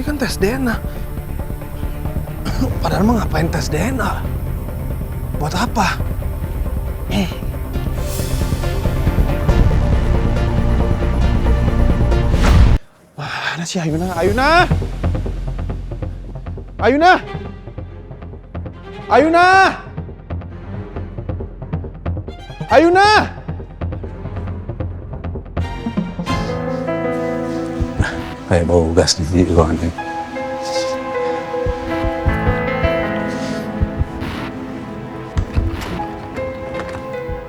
kan tes DNA. Padahal mah ngapain tes DNA? Buat apa? Mana sih Ayuna? Ayuna! Ayuna! Ayuna! Ayuna! Kayak bau gas di ruangan ini.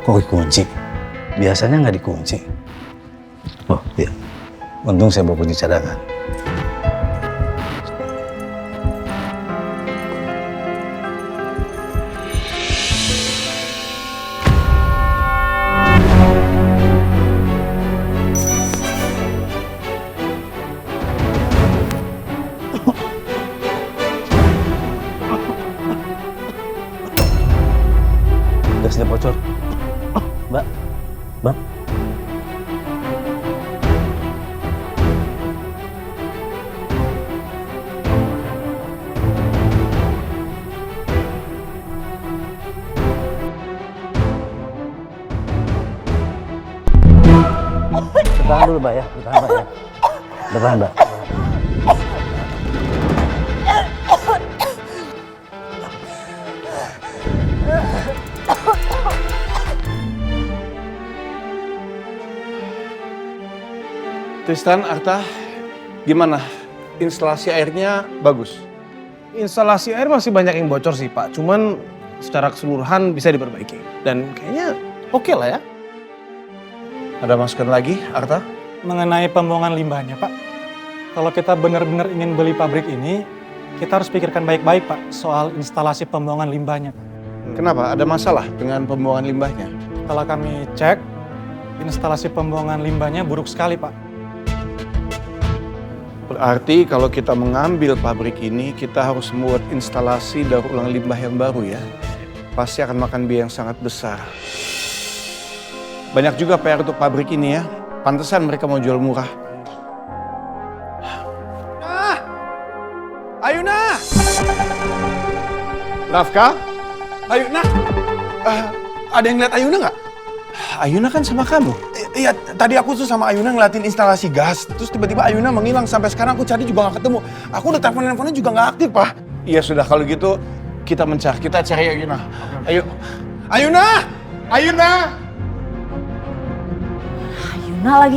Kok dikunci? Biasanya nggak dikunci. Oh iya, untung saya bawa kunci cadangan. Gasnya bocor. Mbak, Bang. Bertahan dulu, Mbak ya. Bertahan, Mbak ya. Bertahan, Mbak. Tristan, Arta, gimana? Instalasi airnya bagus? Instalasi air masih banyak yang bocor sih Pak, cuman secara keseluruhan bisa diperbaiki. Dan kayaknya oke lah ya. Ada masukan lagi, Arta? Mengenai pembuangan limbahnya, Pak. Kalau kita benar-benar ingin beli pabrik ini, kita harus pikirkan baik-baik, Pak, soal instalasi pembuangan limbahnya, Pak. Kenapa? Ada masalah dengan pembuangan limbahnya? Kalau kami cek, instalasi pembuangan limbahnya buruk sekali, Pak. Berarti kalau kita mengambil pabrik ini, kita harus membuat instalasi daur ulang limbah yang baru ya. Pasti akan makan biaya yang sangat besar. Banyak juga PR untuk pabrik ini ya. Pantesan mereka mau jual murah. Ah! Ayuna! Rafka? Ayuna? Ada yang lihat Ayuna nggak? Ayuna kan sama kamu. Iya, tadi aku tuh sama Ayuna ngeliatin instalasi gas. Terus tiba-tiba Ayuna menghilang. Sampai sekarang aku cari juga nggak ketemu. Aku udah teleponnya juga nggak aktif, Pak. Iya sudah, kalau gitu kita mencari. Kita cari Ayuna. Ayo. Ayuna! Ayuna!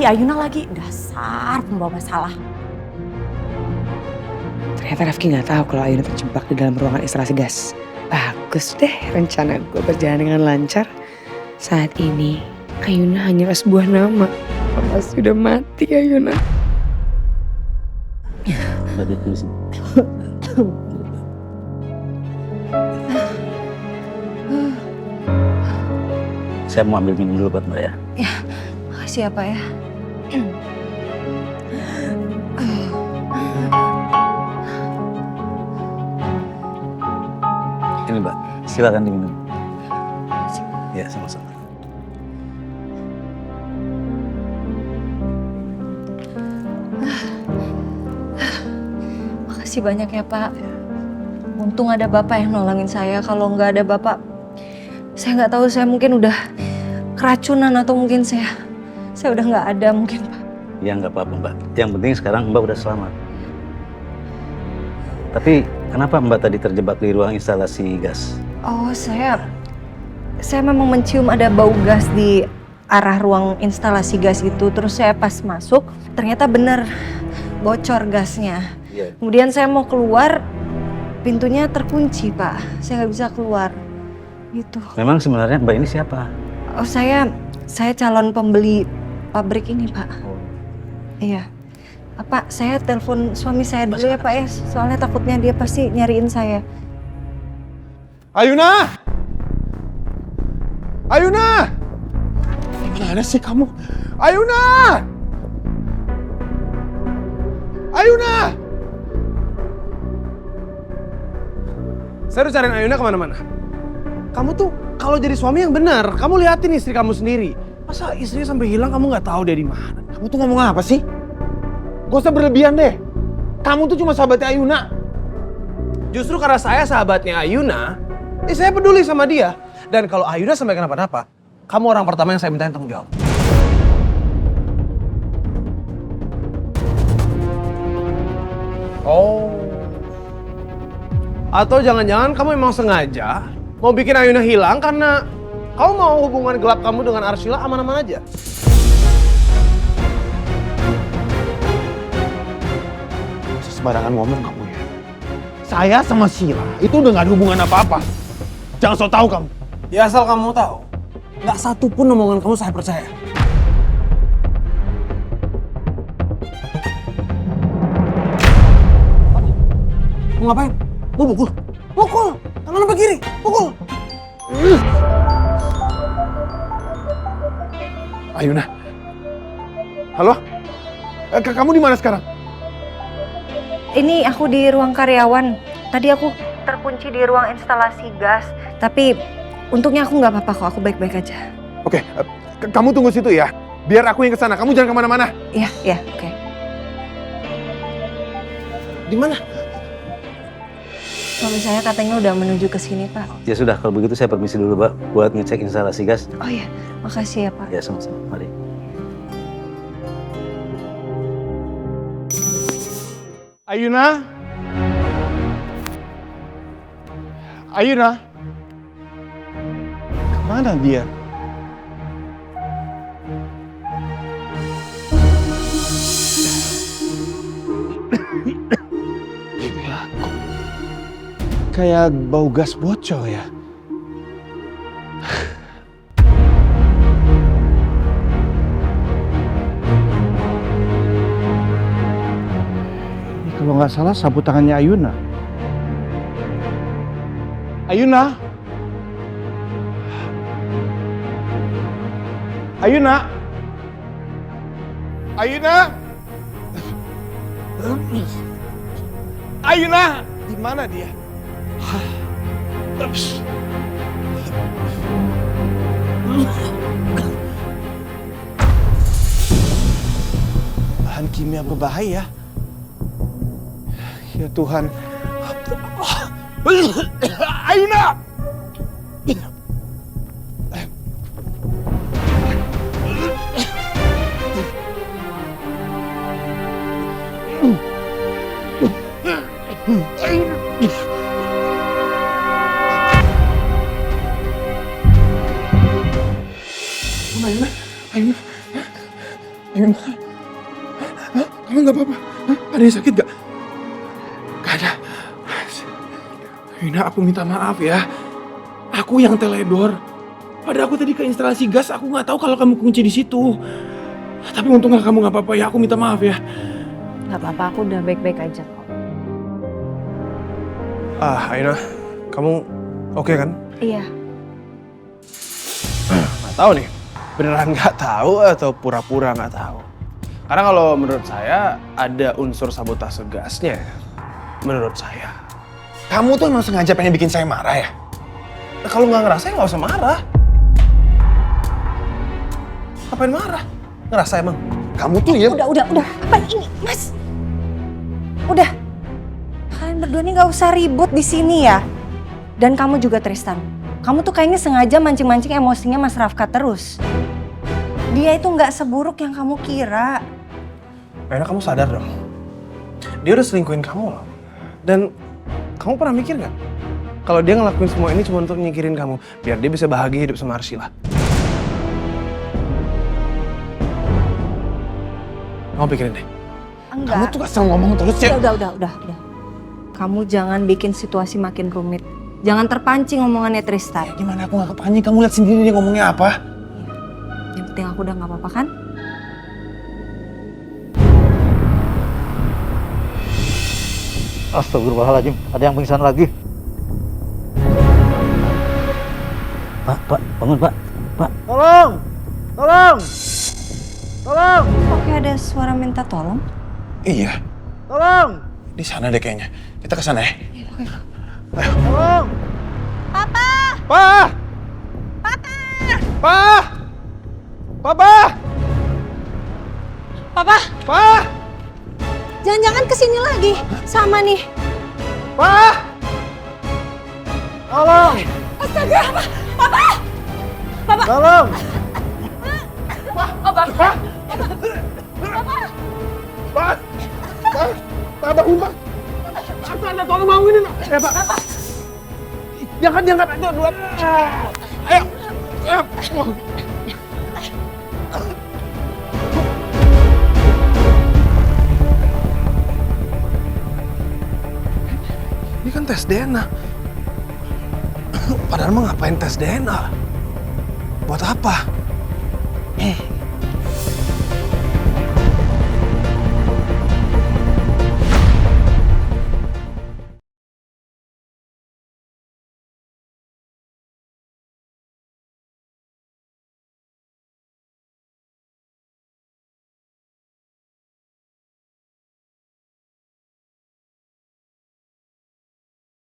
Ayuna lagi. Dasar pembawa masalah. Ternyata Rafki nggak tahu kalau Ayuna terjebak di dalam ruangan instalasi gas. Bagus deh, rencana gue berjalan dengan lancar. Saat ini Ayuna hanyalah sebuah nama. Papa sudah mati, Ayuna. Saya mau ambil minum dulu buat Mbak ya. Ya, makasih ya Pak ya. Ini Mbak, silakan diminum. Ya, sama-sama. Makasih banyak ya Pak. Untung ada Bapak yang nolongin saya. Kalau nggak ada Bapak, saya nggak tahu, saya mungkin udah keracunan atau mungkin saya udah nggak ada mungkin Pak. Ya nggak apa-apa Mbak. Yang penting sekarang Mbak udah selamat. Tapi kenapa Mbak tadi terjebak di ruang instalasi gas? Oh, saya memang mencium ada bau gas di arah ruang instalasi gas itu. Terus saya pas masuk, ternyata bener bocor gasnya. Iya. Kemudian saya mau keluar, pintunya terkunci Pak. Saya nggak bisa keluar. Gitu. Memang sebenarnya Mbak ini siapa? Oh, saya calon pembeli pabrik ini Pak. Oh. Iya. Pak, saya telepon suami saya dulu ya Pak ya. Soalnya takutnya dia pasti nyariin saya. Ayuna! Ayuna! Mana sih kamu? Ayuna! Ayuna! Saya udah cariin Ayuna kemana-mana. Kamu tuh kalau jadi suami yang benar, kamu liatin istri kamu sendiri. Masa istrinya sampai hilang kamu nggak tahu dia di mana? Kamu tuh ngomong apa sih? Gak usah berlebihan deh. kamu tuh cuma sahabatnya Ayuna. Justru karena saya sahabatnya Ayuna, saya peduli sama dia. Dan kalau Ayuna sampai kenapa-napa, kamu orang pertama yang saya mintain tanggung jawab. Oh. Atau jangan-jangan kamu emang sengaja mau bikin Ayuna hilang karena kamu mau hubungan gelap kamu dengan Arsila aman-aman aja? Sembarangan ngomong kamu ya. Saya sama Sheila itu udah gak ada hubungan apa-apa. Jangan so tau kamu. Ya asal kamu tahu, nggak satu pun omongan kamu saya percaya. Mau ngapain? Mau pukul? Pukul! Tangan sampai kiri, pukul! Ayuna. Halo? Kamu di mana sekarang? Ini aku di ruang karyawan. Tadi aku terkunci di ruang instalasi gas. Tapi untungnya aku nggak apa-apa kok, aku baik-baik aja. Oke, kamu tunggu situ ya. Biar aku yang kesana, kamu jangan kemana-mana. Iya, oke. Di mana? Suami saya katanya udah menuju ke sini, Pak. Ya sudah, kalau begitu saya permisi dulu, Pak, buat ngecek instalasi gas. Oh iya, makasih ya, Pak. Ya, sama-sama. Mari. Ayuna? Ayuna? Kemana dia? Kayak bau gas bocor ya. Ini kalau nggak salah sapu tangannya Ayuna. Ayuna? Ayuna? Ayuna? Ayuna? Di mana dia? Bahan kimia berbahaya. Ya Tuhan. Ayuna! Ayuna, Ayuna, Ayuna, kamu nggak apa-apa? Ada yang sakit gak? Gak ada. Ayuna, aku minta maaf ya. Aku yang teledor. Padahal aku tadi ke instalasi gas, aku nggak tahu kalau kamu kunci di situ. Tapi untungnya kamu nggak apa-apa ya. Aku minta maaf ya. Nggak apa-apa, aku udah baik-baik aja kok. Ayuna, kamu oke kan? Iya. Nggak tahu nih, beneran nggak tahu atau pura-pura nggak tahu. Karena kalau menurut saya ada unsur sabotase gasnya. Menurut saya. Kamu tuh emang sengaja pengen bikin saya marah ya? Nah, kalau nggak ngerasa ya nggak usah marah. Ngapain marah? Ngerasa emang? Kamu tuh ya... Udah. Apa ini, Mas? Udah. Kalian berdua nih nggak usah ribut di sini ya. Dan kamu juga, Tristan. Kamu tuh kayaknya sengaja mancing-mancing emosinya Mas Rafka terus. Dia itu nggak seburuk yang kamu kira. Ayuna, kamu sadar dong. Dia udah selingkuhin kamu loh. Dan kamu pernah mikir nggak? Kalau dia ngelakuin semua ini cuma untuk nyingkirin kamu. Biar dia bisa bahagia hidup sama Arsila. Kamu pikirin deh. Enggak. Kamu tuh asal ngomong terus ya. Udah. Kamu jangan bikin situasi makin rumit. Jangan terpancing omongannya Tristan. Gimana aku gak kepancing? Kamu lihat sendiri dia ngomongnya apa? Yang penting aku udah nggak apa-apa kan? Astagfirullahaladzim, ada yang pingsan lagi. Pak, bangun Pak. Tolong! Kok kayak ada suara minta tolong? Iya, Tolong! di sana deh kayaknya. Kita ke sana ya. Ayo. Tolong! Papa! Pa! Papa! Pa! Jangan-jangan kesini lagi sama nih. Pak! Tolong! Astaga, Papa! Tolong! Pak, bangun, Pak. Anda tolong bangunin. Ya, Pak. Diangkat aja duluan. Ayo. Ini kan tes DNA. Padahal mah ngapain tes DNA? Buat apa?